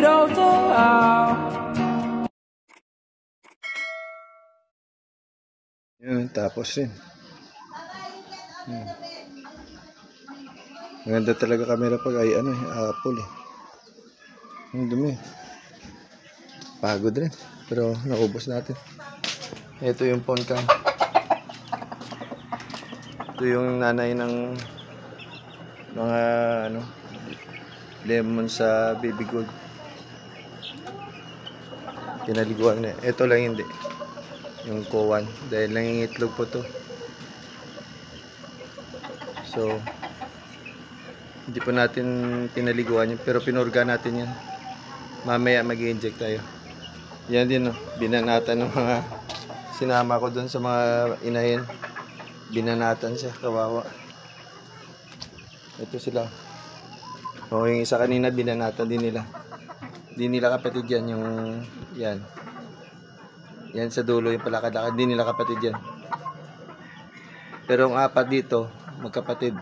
don't know how. Yun, tapos yun. Maganda talaga camera pag ay Apple eh. Ang dumi. Pagod rin. Pero naubos natin. Ito yung phone cam. Ito yung nanay ng mga lemon sa baby gold. Pinaliguan na. Ito lang hindi. Yung kowan. Dahil nangingitlog po to. So, hindi po natin pinaliguan yun. Pero pinurga natin yan. Mamaya mag-i-inject tayo. Yan din, no? Binanatan ng mga sinama ko dun sa mga inahin. Binanatan siya. Kawawa. Ito sila. O, yung isa kanina, binanatan din nila. Hindi nila kapatid yan. Yung, yan. Yan sa dulo, yung palakad-lakad. Hindi nila kapatid yan. Pero ang apat dito, magkapatid.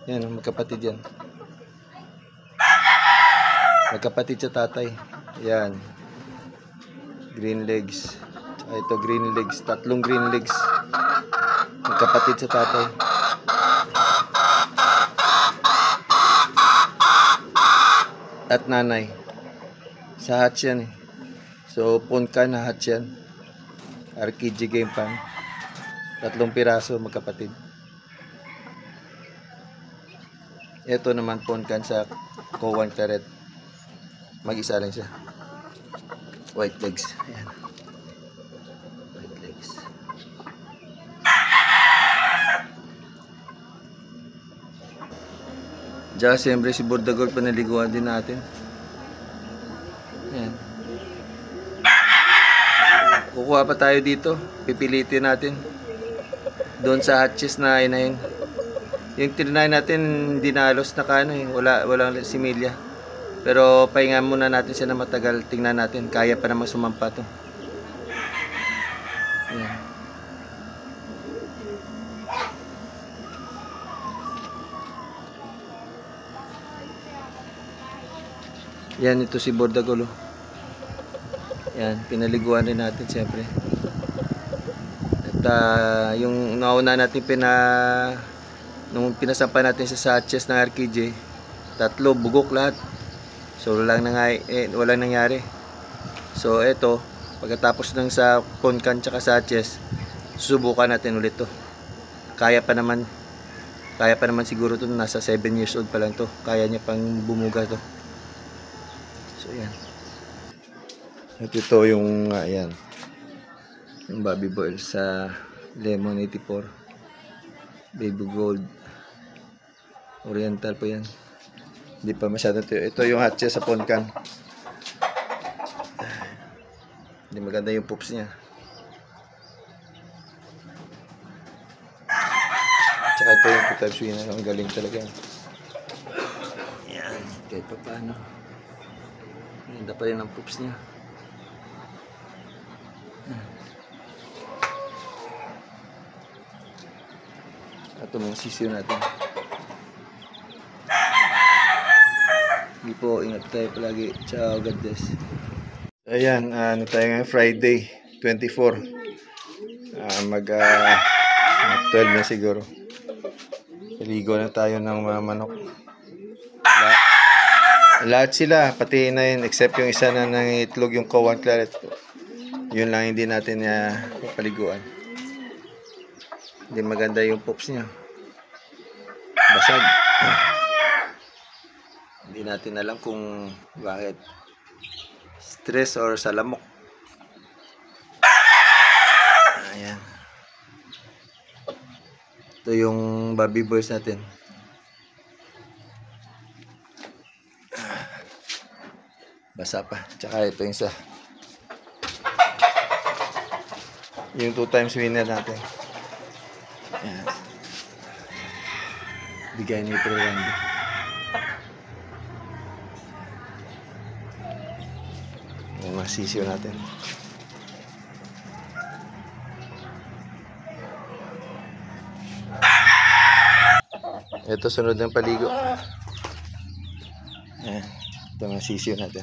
Yan, magkapatid yan. Magkapatid sa tatay. Yan. Green legs. Tsaka ito green legs. Tatlong green legs. Magkapatid sa tatay. At nanay. Sa hatch yan eh. So, punka na hatch yan. RKG game pan. Tatlong piraso magkapatid. Ito naman punkan sa Kowan Claret. Mag-isa lang siya. White legs. Ayan. White legs. Diyan siyempre si Bordagol panaliguan din natin. Ayan. Kukuha pa tayo dito. Pipilitin natin. Doon sa hatches na inahin. Yung tinry natin dinalos na kano eh. Walang similya. Pero pahinga muna natin siya na matagal. Tingnan natin. Kaya pa namang sumampa to. Ayan. Yan, ito si Bordagol. Yan, pinaliguan rin natin siyempre. At yung nauna natin nung pinasampa natin sa hatches ng RKJ, tatlo, bugok lahat. So walang nangyari. So eto, pagkatapos ng sa punkan tsaka sa hatches, susubukan natin ulit to. Kaya pa naman siguro to, nasa 7 years old pa lang to. Kaya niya pang bumuga to. So yan. At ito yung ayan. Yung Bobby Boil sa Lemon 84. Baby Gold. Oriental po yan. Hindi pa masyado ito. Ito yung hatches sa punkan. Hindi maganda yung poops niya. Tsaka ito yung 2 times winner. Ang galing talaga. Yan. Kahit pa paano. Ganda pa rin ang poops niya. Ito mga sisiyo natin. Hindi po, ingat tayo palagi. Ciao, God bless. Ayan, ano tayo ngayon? Friday, 24. 12 na siguro. Ligo na tayo ng mga manok. Lahat sila, pati na yun, except yung isa na nangitlog, yung Kowan Claret. Yun lang hindi natin papaliguan. Hindi maganda yung poops niya. Basag. Hindi natin alam kung bakit. Stress or sa lamok. Ayan. Ito yung Bobby Boys natin. Basa pa. Tsaka ito yung isa. Yung 2 times winner natin. Ayan. Bigay ni Pro Randy. Yung mga sisiyo natin. Ito sunod ng paligo. Ayan. Ito mga sisiyo natin.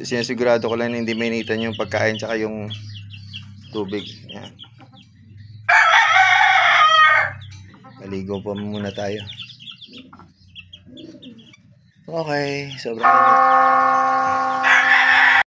Sinasigurado ko lang na hindi mainitan yung pagkain tsaka yung tubig. Yan. Maligo pa muna tayo. Okay, sobrang init.